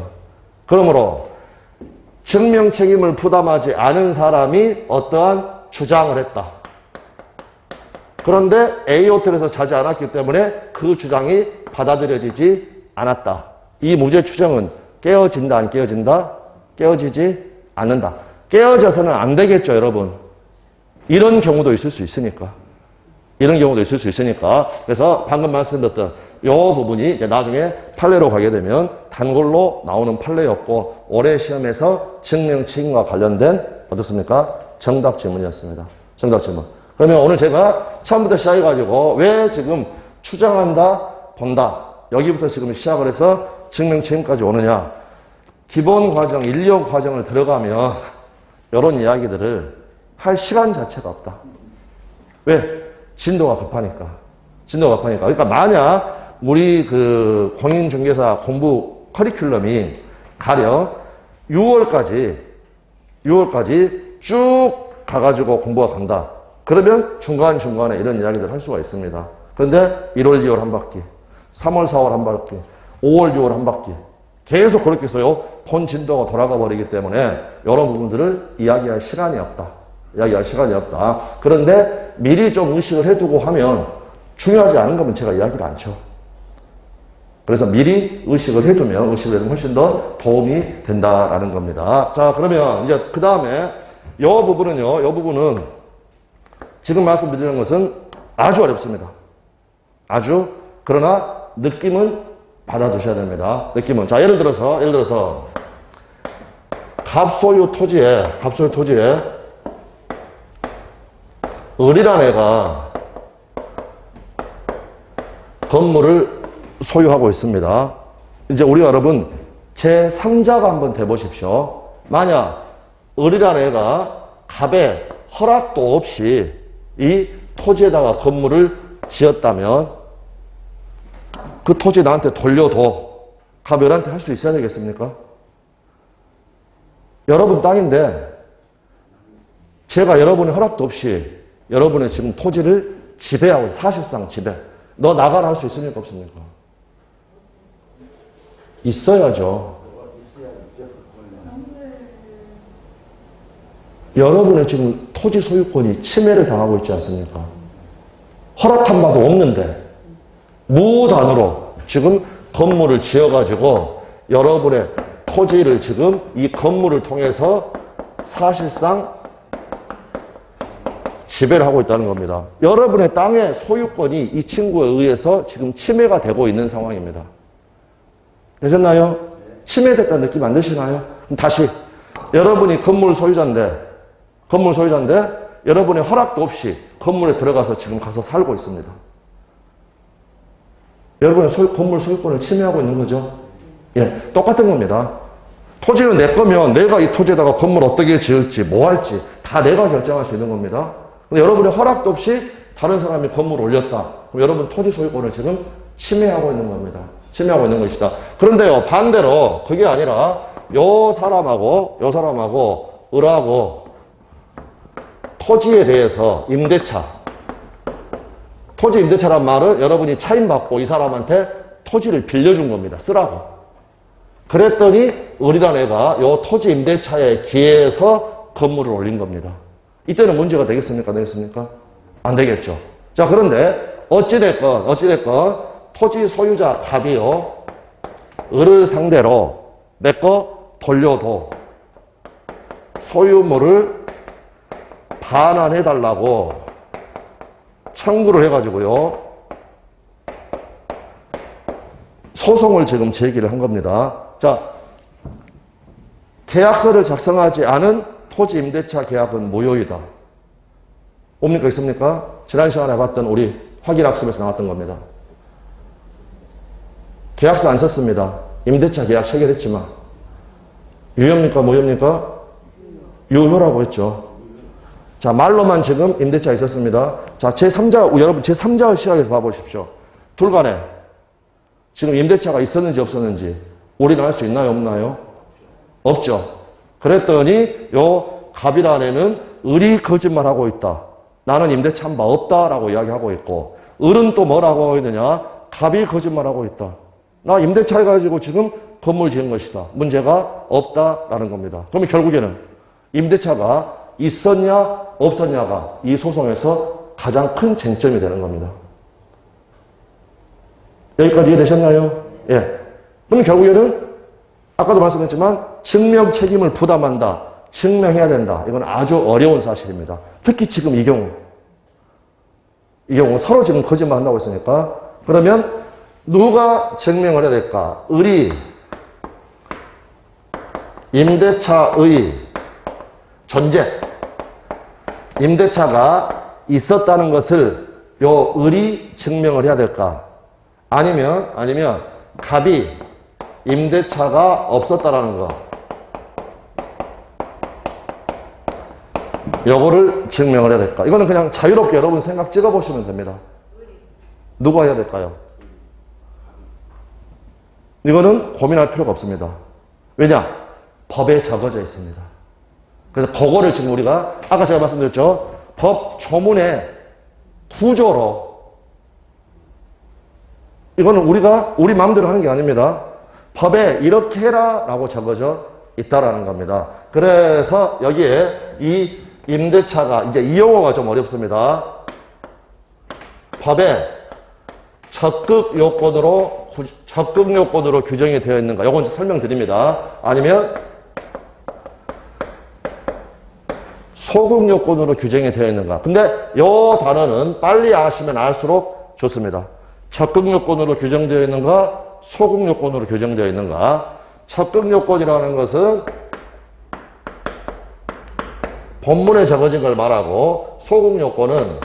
그러므로 증명 책임을 부담하지 않은 사람이 어떠한 주장을 했다. 그런데 A 호텔에서 자지 않았기 때문에 그 주장이 받아들여지지 않았다. 이 무죄 추정은 깨어진다, 안 깨어진다? 깨어지지 않는다. 깨어져서는 안 되겠죠, 여러분. 이런 경우도 있을 수 있으니까. 그래서 방금 말씀드렸던 요 부분이 이제 나중에 판례로 가게 되면 단골로 나오는 판례였고 올해 시험에서 증명 책임과 관련된 어떻습니까? 정답 지문이었습니다. 정답 지문. 그러면 오늘 제가 처음부터 시작해가지고 왜 지금 추정한다, 본다 여기부터 지금 시작을 해서 증명 책임까지 오느냐. 기본 과정, 1년 과정을 들어가면 이런 이야기들을 할 시간 자체가 없다. 왜? 진도가 급하니까. 그러니까 만약 우리 그 공인중개사 공부 커리큘럼이 가령 6월까지 쭉 가가지고 공부가 간다. 그러면 중간중간에 이런 이야기들 할 수가 있습니다. 그런데 1월, 2월 한 바퀴, 3월, 4월 한 바퀴, 5월, 6월 한 바퀴 계속 그렇게 해서요. 본 진도가 돌아가 버리기 때문에 이런 부분들을 이야기할 시간이 없다. 그런데 미리 좀 의식을 해두고 하면 중요하지 않은 거면 제가 이야기를 안 쳐. 그래서 미리 의식을 해두면 훨씬 더 도움이 된다라는 겁니다. 자, 그러면 이제 그 다음에 이 부분은 지금 말씀드리는 것은 아주 어렵습니다. 그러나 느낌은 받아두셔야 됩니다. 자, 예를 들어서 갑소유 토지에 을이라는 애가 건물을 소유하고 있습니다. 이제 우리 여러분 제3자가 한번 돼보십시오. 만약 을이라는 애가 갑의 허락도 없이 이 토지에다가 건물을 지었다면 그 토지 나한테 돌려도 갑이 을한테 할 수 있어야 되겠습니까? 여러분 땅인데 제가 여러분의 허락도 없이 여러분의 지금 토지를 지배하고 사실상 지배. 너 나가라 할 수 있습니까? 없습니까? 있어야죠. 여러분의 지금 토지 소유권이 침해를 당하고 있지 않습니까? 허락한 바도 없는데 무단으로 지금 건물을 지어가지고 여러분의 토지를 지금 이 건물을 통해서 사실상 지배를 하고 있다는 겁니다. 여러분의 땅의 소유권이 이 친구에 의해서 지금 침해가 되고 있는 상황입니다. 되셨나요? 침해됐다는 느낌 안 드시나요? 그럼 다시 여러분이 건물 소유자인데 여러분의 허락도 없이 건물에 들어가서 지금 가서 살고 있습니다. 여러분의 건물 소유권을 침해하고 있는 거죠. 예, 똑같은 겁니다. 토지는 내 거면 내가 이 토지에다가 건물 어떻게 지을지 뭐 할지 다 내가 결정할 수 있는 겁니다. 근데 여러분의 허락도 없이 다른 사람이 건물을 올렸다. 그럼 여러분 토지 소유권을 지금 침해하고 있는 겁니다. 침해하고 있는 것이다. 그런데요, 반대로 그게 아니라 요 사람하고 을하고 토지에 대해서 토지 임대차란 말은 여러분이 차임받고 이 사람한테 토지를 빌려준 겁니다. 쓰라고. 그랬더니 을이라는 애가 요 토지 임대차에 기해서 건물을 올린 겁니다. 이때는 문제가 되겠습니까? 되겠습니까? 안 되겠죠. 자, 그런데 어찌됐건 토지 소유자 갑이요, 을을 상대로 내 거 돌려도 소유물을 반환해달라고 청구를 해가지고요, 소송을 지금 제기를 한 겁니다. 자, 계약서를 작성하지 않은 토지 임대차 계약은 무효이다. 옵니까? 있습니까? 지난 시간에 봤던 우리 확인학습에서 나왔던 겁니다. 계약서 안 썼습니다. 임대차 계약 체결했지만 유효입니까? 무효입니까? 유효라고 했죠. 자, 말로만 지금 임대차 있었습니다. 자, 여러분 제3자 시각에서 봐보십시오. 둘 간에 지금 임대차가 있었는지 없었는지 우리는 알 수 있나요? 없나요? 없죠. 그랬더니 요 갑이라는 애는 을이 거짓말하고 있다. 나는 임대차 한 바 없다라고 이야기하고 있고, 을은 또 뭐라고 하고 있느냐? 갑이 거짓말하고 있다. 나 임대차 해가지고 지금 건물 지은 것이다. 문제가 없다라는 겁니다. 그러면 결국에는 임대차가 있었냐 없었냐가 이 소송에서 가장 큰 쟁점이 되는 겁니다. 여기까지 이해되셨나요? 예. 그럼 결국에는 아까도 말씀했지만 증명 책임을 부담한다. 증명해야 된다. 이건 아주 어려운 사실입니다. 특히 지금 이 경우 서로 지금 거짓말 한다고 했으니까, 그러면 누가 증명을 해야 될까? 을이 임대차의 존재, 임대차가 있었다는 것을 요 을이 증명을 해야 될까? 아니면 갑이 임대차가 없었다라는 거, 요거를 증명을 해야 될까? 이거는 그냥 자유롭게 여러분 생각 찍어보시면 됩니다. 누가 해야 될까요? 이거는 고민할 필요가 없습니다. 왜냐? 법에 적어져 있습니다. 그래서 그거를 지금 우리가 아까 제가 말씀드렸죠? 법 조문의 구조로, 이거는 우리가 우리 마음대로 하는 게 아닙니다. 법에 이렇게 해라 라고 적어져 있다라는 겁니다. 그래서 여기에 이 임대차가, 이제 이 용어가 좀 어렵습니다. 법에 적극 요건으로 규정이 되어 있는가? 요건 설명드립니다. 아니면 소극 요건으로 규정이 되어 있는가? 근데 요 단어는 빨리 아시면 알수록 좋습니다. 적극 요건으로 규정되어 있는가? 소극 요건으로 규정되어 있는가? 적극 요건이라는 것은 본문에 적어진 걸 말하고, 소극 요건은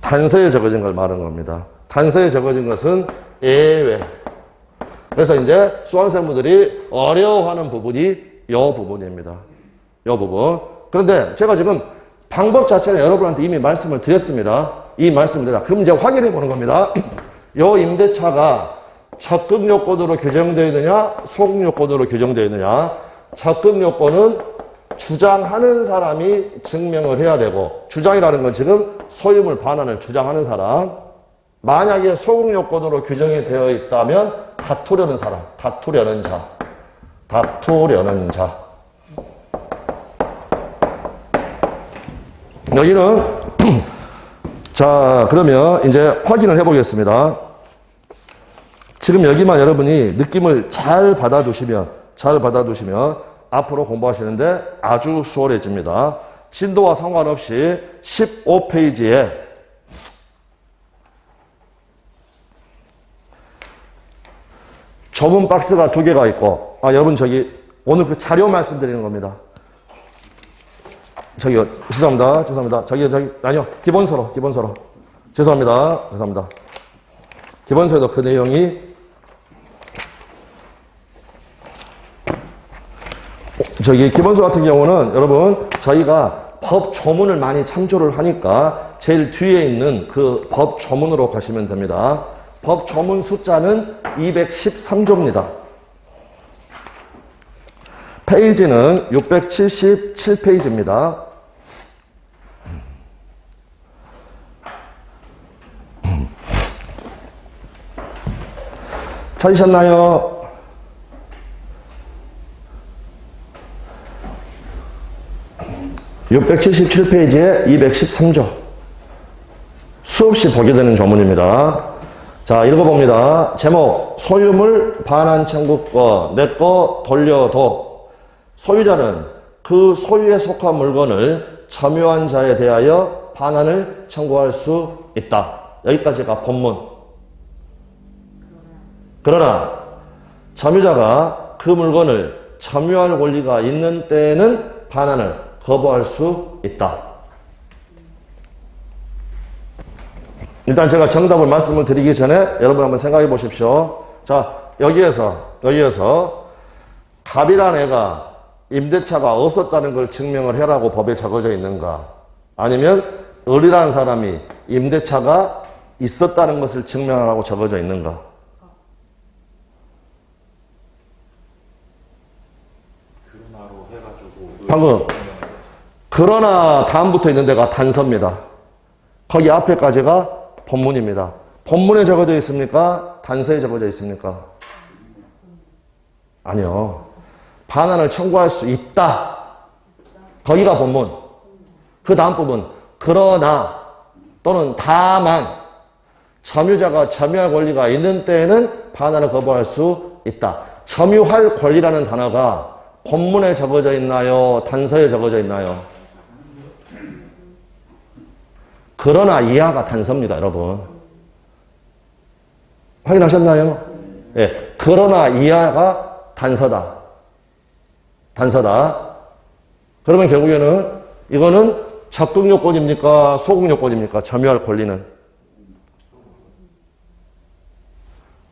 단서에 적어진 걸 말하는 겁니다. 단서에 적어진 것은 예외. 그래서 이제 수강생분들이 어려워하는 부분이 이 부분입니다. 이 부분. 그런데 제가 지금 방법 자체는 여러분한테 이미 말씀을 드렸습니다. 이 말씀을 드렸다. 그럼 이제 확인해 보는 겁니다. 이 임대차가 적극 요건으로 규정되어 있느냐, 소극 요건으로 규정되어 있느냐. 적극 요건은 주장하는 사람이 증명을 해야 되고, 주장이라는 건 지금 소유물 반환을 주장하는 사람. 만약에 소극 요건으로 규정이 되어 있다면 다투려는 사람, 다투려는 자, 다투려는 자. 여기는 자, 그러면 이제 확인을 해보겠습니다. 지금 여기만 여러분이 느낌을 잘 받아두시면 앞으로 공부하시는데 아주 수월해집니다. 진도와 상관없이 15페이지에 좁은 박스가 2개가 있고, 여러분 저기 오늘 그 자료 말씀드리는 겁니다. 저기요, 죄송합니다. 아니요, 기본서로. 죄송합니다. 기본서에도 그 내용이, 저기 기본서 같은 경우는 여러분, 저희가 법 조문을 많이 참조를 하니까 제일 뒤에 있는 그 법 조문으로 가시면 됩니다. 법 조문 숫자는 213조입니다. 페이지는 677페이지입니다. 찾으셨나요? (677페이지에) 213조. 수없이 보게 되는 조문입니다. 자, 읽어봅니다. 제목, 소유물 반환 청구권, 내 거 돌려도. 소유자는 그 소유에 속한 물건을 점유한 자에 대하여 반환을 청구할 수 있다. 여기까지가 본문. 그러나 점유자가 그 물건을 점유할 권리가 있는 때에는 반환을 거부할 수 있다. 일단 제가 정답을 말씀을 드리기 전에 여러분 한번 생각해 보십시오. 자, 여기에서 갑이란 애가 임대차가 없었다는 걸 증명을 해라고 법에 적어져 있는가? 아니면 을이라는 사람이 임대차가 있었다는 것을 증명하라고 적어져 있는가? 방금 그러나 다음부터 있는 데가 단서입니다. 거기 앞에까지가 본문입니다. 본문에 적어져 있습니까? 단서에 적어져 있습니까? 아니요. 반환을 청구할 수 있다. 거기가 본문. 그 다음 부분. 그러나 또는 다만 점유자가 점유할 권리가 있는 때에는 반환을 거부할 수 있다. 점유할 권리라는 단어가 본문에 적어져 있나요? 단서에 적어져 있나요? 그러나 이하가 단서입니다, 여러분. 확인하셨나요? 예. 그러나 이하가 단서다. 그러면 결국에는 이거는 적극 요건입니까? 소극 요건입니까? 점유할 권리는.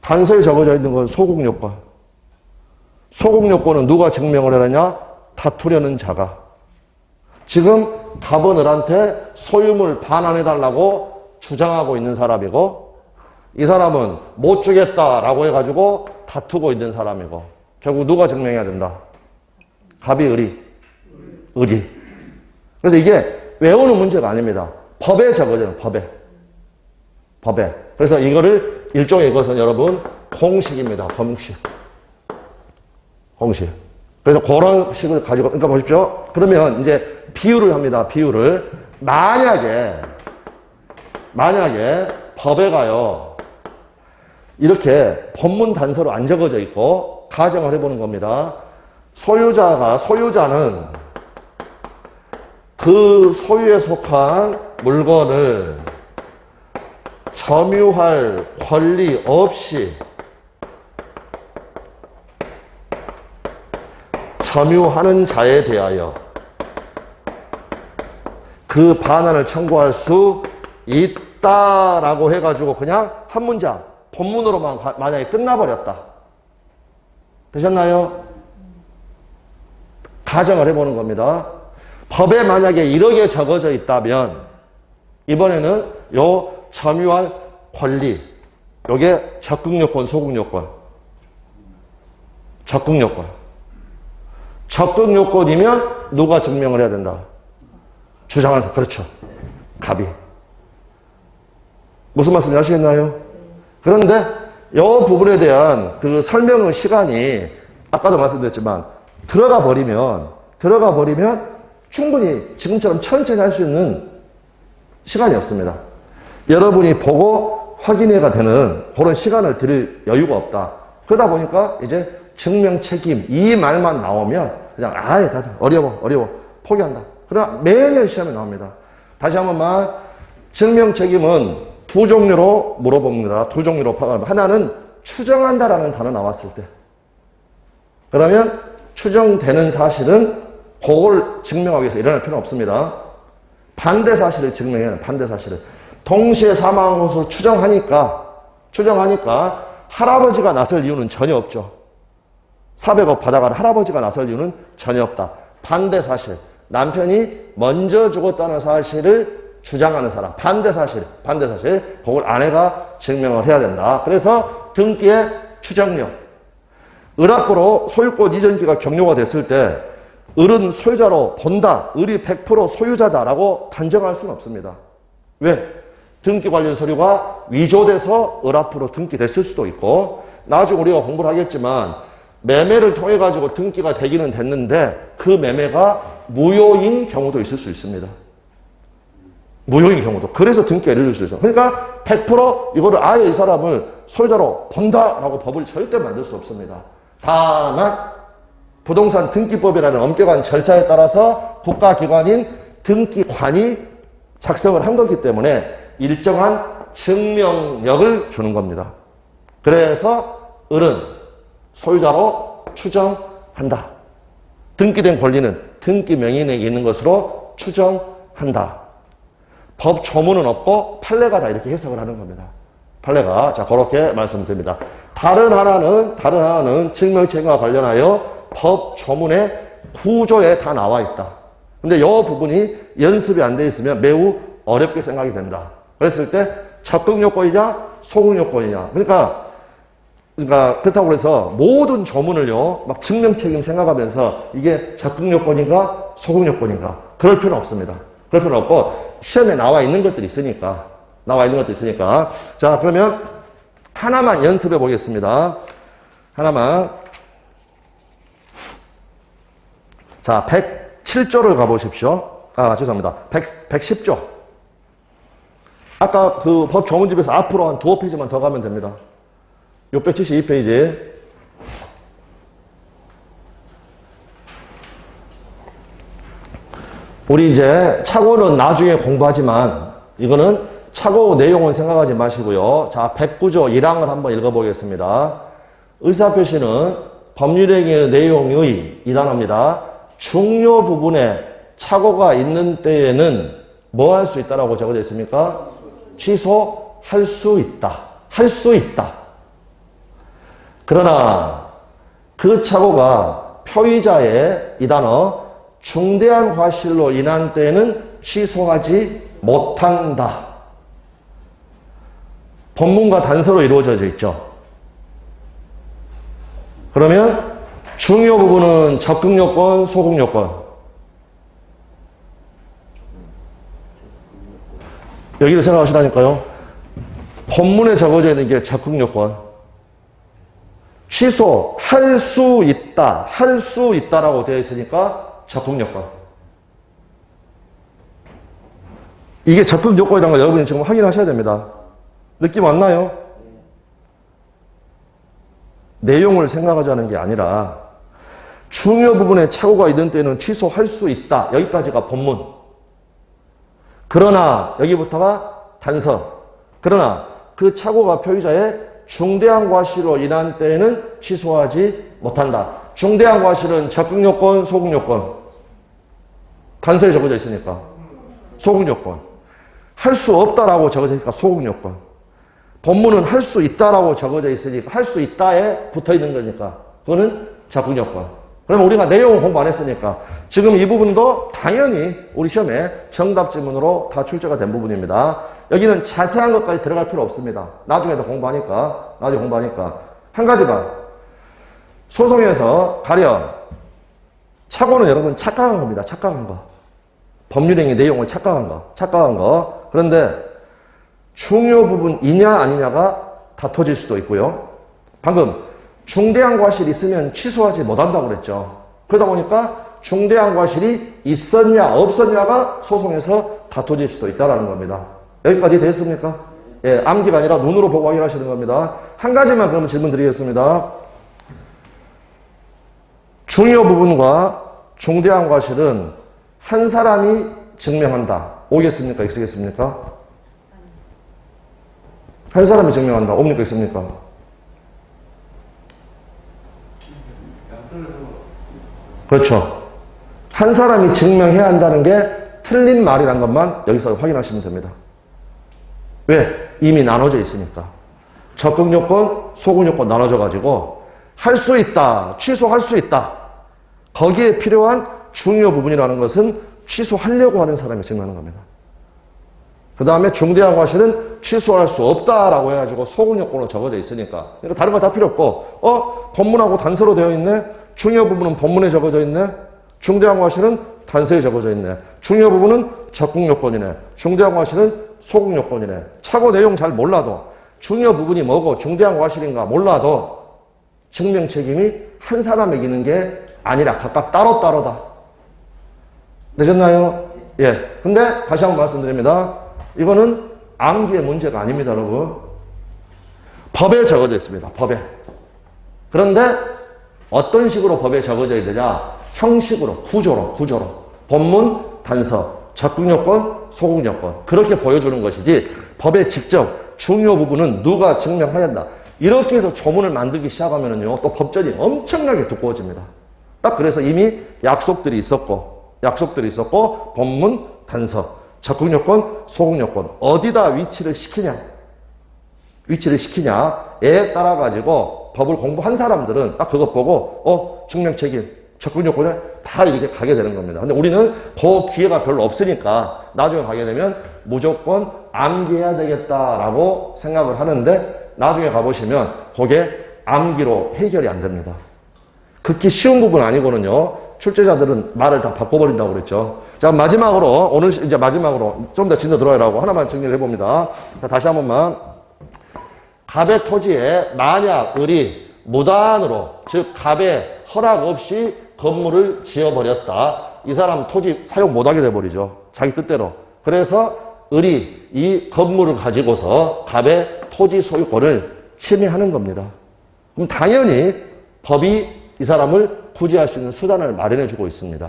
단서에 적어져 있는 건 소극 요건. 소극 요건은 누가 증명을 하느냐? 다투려는 자가. 지금 갑은 을한테 소유물 반환해달라고 주장하고 있는 사람이고, 이 사람은 못 주겠다라고 해가지고 다투고 있는 사람이고, 결국 누가 증명해야 된다? 갑이 을이. 그래서 이게 외우는 문제가 아닙니다. 법에 적어져요, 법에. 그래서 이거를 일종의 이것은 여러분 공식입니다. 공식. 그래서 그런 식을 가지고, 그러니까 보십시오. 그러면 이제 비유를 합니다. 비유를. 만약에 법에 가요. 이렇게 본문 단서로 안 적어져 있고 가정을 해보는 겁니다. 소유자는 그 소유에 속한 물건을 점유할 권리 없이 점유하는 자에 대하여 그 반환을 청구할 수 있다라고 해가지고 그냥 한 문장 본문으로만 만약에 끝나버렸다. 되셨나요? 가정을 해보는 겁니다. 법에 만약에 이렇게 적어져 있다면 이번에는 요 점유할 권리, 요게 적극요건, 소극요건. 적극요건. 적극요건이면 누가 증명을 해야 된다? 주장하는 사람. 그렇죠. 갑이. 무슨 말씀인지 아시겠나요? 그런데 이 부분에 대한 그 설명의 시간이 아까도 말씀드렸지만 들어가 버리면 충분히 지금처럼 천천히 할 수 있는 시간이 없습니다. 여러분이 보고 확인해가 되는 그런 시간을 드릴 여유가 없다. 그러다 보니까 이제 증명 책임 이 말만 나오면 그냥 아예 다들 어려워 포기한다. 그러나 매년 시험에 나옵니다. 다시 한 번만 증명 책임은 두 종류로 물어봅니다. 두 종류로 파악합니다. 하나는 추정한다라는 단어 나왔을 때. 그러면 추정되는 사실은 그걸 증명하기 위해서 일어날 필요는 없습니다. 반대 사실을 증명해야 해요. 반대 사실을. 동시에 사망한 것을 추정하니까 할아버지가 나설 이유는 전혀 없죠. 400억 받아가는 할아버지가 나설 이유는 전혀 없다. 반대 사실. 남편이 먼저 죽었다는 사실을 주장하는 사람. 반대 사실. 그걸 아내가 증명을 해야 된다. 그래서 등기의 추정력. 을합부로 소유권 이전기가 격려가 됐을 때 을은 소유자로 본다. 을이 100% 소유자다라고 단정할 수는 없습니다. 왜? 등기 관련 서류가 위조돼서 을합부로 등기됐을 수도 있고 나중에 우리가 공부를 하겠지만 매매를 통해 가지고 등기가 되기는 됐는데 그 매매가 무효인 경우도 있을 수 있습니다. 무효인 경우도. 그래서 등기가 이루어질 수 있어요. 그러니까 100% 이거를 아예 이 사람을 소유자로 본다라고 법을 절대 만들 수 없습니다. 다만 부동산 등기법이라는 엄격한 절차에 따라서 국가기관인 등기관이 작성을 한 거기 때문에 일정한 증명력을 주는 겁니다. 그래서 을은 소유자로 추정한다. 등기된 권리는 등기 명인에게 있는 것으로 추정한다. 법 조문은 없고 판례가 다 이렇게 해석을 하는 겁니다. 판례가. 자, 그렇게 말씀드립니다. 다른 하나는 증명책임과 관련하여 법 조문의 구조에 다 나와 있다. 근데 이 부분이 연습이 안 돼 있으면 매우 어렵게 생각이 된다. 그랬을 때 적극요건이냐 소극요건이냐. 그러니까 그렇다고 해서 모든 조문을요 막 증명책임 생각하면서 이게 적극요건인가 소극요건인가 그럴 필요는 없습니다. 그럴 필요는 없고 시험에 나와 있는 것들이 있으니까. 자, 그러면 하나만 연습해 보겠습니다. 하나만. 자, 107조를 가보십시오. 죄송합니다. 110조. 아까 그 법 조문집에서 앞으로 한 두어 페이지만 더 가면 됩니다. 672페이지. 우리 이제 착오는 나중에 공부하지만 이거는 착오 내용은 생각하지 마시고요. 자, 109조 1항을 한번 읽어보겠습니다. 의사표시는 법률행위의 내용의 이 단어입니다. 중요 부분에 착오가 있는 때에는 뭐 할 수 있다라고 적어져 있습니까? 취소할 수 있다. 할 수 있다. 그러나 그 착오가 표의자의 이 단어 중대한 과실로 인한 때에는 취소하지 못한다. 본문과 단서로 이루어져 있죠. 그러면 중요 부분은 적극요건, 소극요건. 여기를 생각하시라니까요. 본문에 적어져 있는 게 적극요건. 취소할 수 있다. 할 수 있다라고 되어 있으니까 적극요건. 이게 적극요건이라는 걸 여러분이 지금 확인하셔야 됩니다. 느낌 왔나요? 내용을 생각하자는 게 아니라 중요 부분에 착오가 있는 때는 취소할 수 있다. 여기까지가 본문. 그러나 여기부터가 단서. 그러나 그 착오가 표의자의 중대한 과실로 인한 때에는 취소하지 못한다. 중대한 과실은 적극요건, 소극요건. 단서에 적어져 있으니까. 소극요건. 할 수 없다라고 적어져 있으니까 소극요건. 본문은 할 수 있다라고 적어져 있으니까 할 수 있다에 붙어 있는 거니까 그거는 적극요건. 그러면 우리가 내용을 공부 안 했으니까 지금 이 부분도 당연히 우리 시험에 정답 지문으로 다 출제가 된 부분입니다. 여기는 자세한 것까지 들어갈 필요 없습니다. 나중에도 공부하니까. 한 가지만. 소송에서 가령 착오는 여러분 착각한 겁니다. 착각한 거. 법률행위 내용을 착각한 거. 그런데 중요 부분이냐 아니냐가 다퉈질 수도 있고요. 방금 중대한 과실이 있으면 취소하지 못한다고 그랬죠. 그러다 보니까 중대한 과실이 있었냐 없었냐가 소송에서 다퉈질 수도 있다는 겁니다. 여기까지 됐습니까? 예, 암기가 아니라 눈으로 보고 확인하시는 겁니다. 한 가지만 그러면 질문 드리겠습니다. 중요 부분과 중대한 과실은 한 사람이 증명한다. 오겠습니까? X겠습니까? 한 사람이 증명한다. 옵니까? X입니까? 그렇죠. 한 사람이 증명해야 한다는 게 틀린 말이란 것만 여기서 확인하시면 됩니다. 왜? 이미 나눠져 있으니까. 적극요건, 소극요건 나눠져 가지고 할 수 있다, 취소할 수 있다. 거기에 필요한 중요 부분이라는 것은 취소하려고 하는 사람이 증명하는 겁니다. 그 다음에 중대한 과실은 취소할 수 없다라고 해가지고 소극요건으로 적어져 있으니까. 그러니까 다른 거 다 필요 없고, 본문하고 단서로 되어 있네? 중요 부분은 본문에 적어져 있네? 중대한 과실은 단서에 적어져 있네. 중요 부분은 적극요건이네. 중대한 과실은 소극요건이네. 착오 내용 잘 몰라도 중요 부분이 뭐고 중대한 과실인가 몰라도 증명 책임이 한 사람에게 있는 게 아니라 각각 따로따로다. 되셨나요? 예. 근데 다시 한번 말씀드립니다. 이거는 암기의 문제가 아닙니다, 여러분. 법에 적어져 있습니다. 법에. 그런데 어떤 식으로 법에 적어져야 되냐? 형식으로, 구조로. 본문, 단서, 적극요건, 소극요건. 그렇게 보여주는 것이지 법에 직접 중요 부분은 누가 증명해야 한다. 이렇게 해서 조문을 만들기 시작하면요, 또 법전이 엄청나게 두꺼워집니다. 딱 그래서 이미 약속들이 있었고, 본문, 단서, 적극요건, 소극요건. 어디다 위치를 시키냐에 따라가지고 법을 공부한 사람들은 딱 그것 보고, 증명책임, 적극요건에 다 이렇게 가게 되는 겁니다. 근데 우리는 그 기회가 별로 없으니까 나중에 가게 되면 무조건 암기해야 되겠다라고 생각을 하는데 나중에 가보시면 그게 암기로 해결이 안 됩니다. 극히 쉬운 부분 아니거든요. 출제자들은 말을 다 바꿔버린다고 그랬죠. 자, 마지막으로 좀 더 진도 들어가라고 하나만 정리를 해봅니다. 자, 다시 한 번만. 갑의 토지에 만약 을이 무단으로, 즉 갑의 허락 없이 건물을 지어버렸다. 이 사람 토지 사용 못하게 돼버리죠. 자기 뜻대로. 그래서 을이 이 건물을 가지고서 갑의 토지 소유권을 침해하는 겁니다. 그럼 당연히 법이 이 사람을 구제할 수 있는 수단을 마련해주고 있습니다.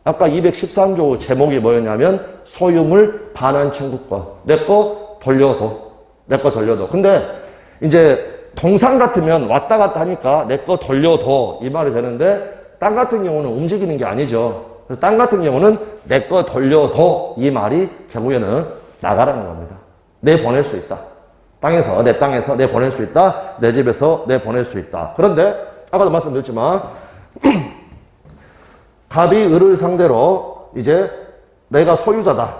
아까 213조 제목이 뭐였냐면 소유물 반환 청구권. 내 거 돌려도. 근데 이제 동상 같으면 왔다 갔다 하니까 내 거 돌려도 이 말이 되는데 땅 같은 경우는 움직이는 게 아니죠. 그래서 땅 같은 경우는 내 거 돌려도 이 말이 결국에는 나가라는 겁니다. 내보낼 수 있다. 내 땅에서 내보낼 수 있다. 내 집에서 내보낼 수 있다. 그런데 아까도 말씀드렸지만 갑이 을을 상대로 이제 내가 소유자다.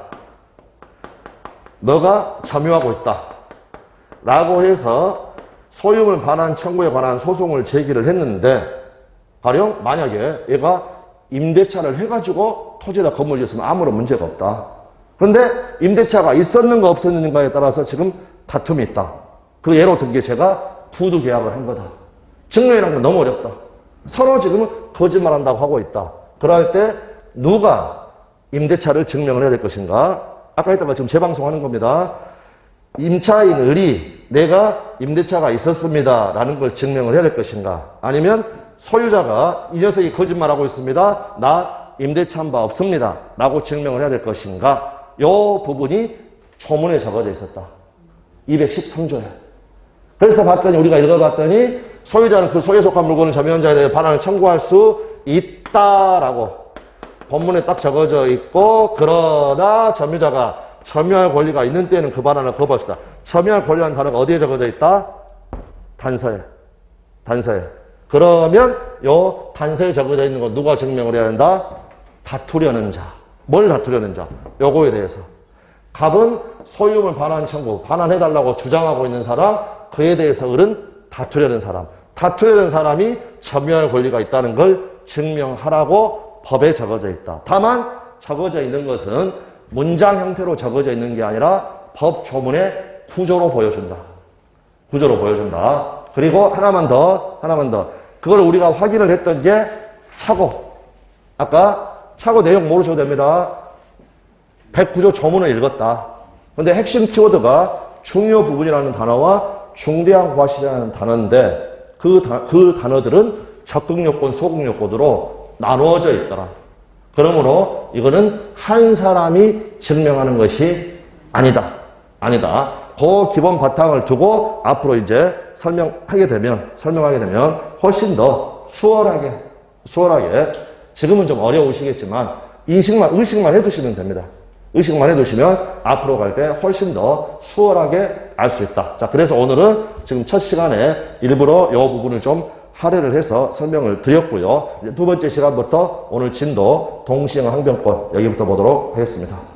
너가 점유하고 있다. 라고 해서 소유물 반환 청구에 관한 소송을 제기를 했는데 가령 만약에 얘가 임대차를 해가지고 토지에다 건물 지었으면 아무런 문제가 없다. 그런데 임대차가 있었는가 없었는가에 따라서 지금 다툼이 있다. 그 예로 든 게 제가 부두 계약을 한 거다. 증명이라는 건 너무 어렵다. 서로 지금 거짓말한다고 하고 있다. 그럴 때 누가 임대차를 증명을 해야 될 것인가? 아까 했던 거 지금 재방송하는 겁니다. 임차인 을이 내가 임대차가 있었습니다 라는 걸 증명을 해야 될 것인가? 아니면 소유자가 이 녀석이 거짓말하고 있습니다. 나 임대차한 바 없습니다 라고 증명을 해야 될 것인가? 요 부분이 조문에 적어져 있었다. 213조에. 그래서 우리가 읽어봤더니 소유자는 그 소유에 속한 물건을 점유자에 대해 반환을 청구할 수 있다라고 본문에 딱 적어져 있고, 그러나 점유자가 점유할 권리가 있는 때에는 그 반환을 거부합시다. 점유할 권리라는 단어가 어디에 적어져 있다? 단서에. 단서에. 그러면 요 단서에 적어져 있는 거 누가 증명을 해야 한다? 다투려는 자. 뭘 다투려는 자? 요거에 대해서. 갑은 소유물 반환 청구, 반환해달라고 주장하고 있는 사람, 그에 대해서 을은 다투려는 사람. 다투려는 사람이 점유할 권리가 있다는 걸 증명하라고 법에 적어져 있다. 다만 적어져 있는 것은 문장 형태로 적어져 있는 게 아니라 법 조문의 구조로 보여준다. 구조로 보여준다. 그리고 하나만 더. 그걸 우리가 확인을 했던 게 차고. 아까 차고 내용 모르셔도 됩니다. 109조 조문을 읽었다. 근데 핵심 키워드가 중요 부분이라는 단어와 중대한 과실이라는 단어인데 그 단어들은 적극요건, 소극요건으로 나누어져 있더라. 그러므로 이거는 한 사람이 증명하는 것이 아니다. 그 기본 바탕을 두고 앞으로 이제 설명하게 되면 훨씬 더 수월하게 지금은 좀 어려우시겠지만 의식만 해두시면 됩니다. 의식만 해두시면 앞으로 갈 때 훨씬 더 수월하게 알 수 있다. 자, 그래서 오늘은 지금 첫 시간에 일부러 이 부분을 좀 할애를 해서 설명을 드렸고요. 두 번째 시간부터 오늘 진도 동시형 항변권 여기부터 보도록 하겠습니다.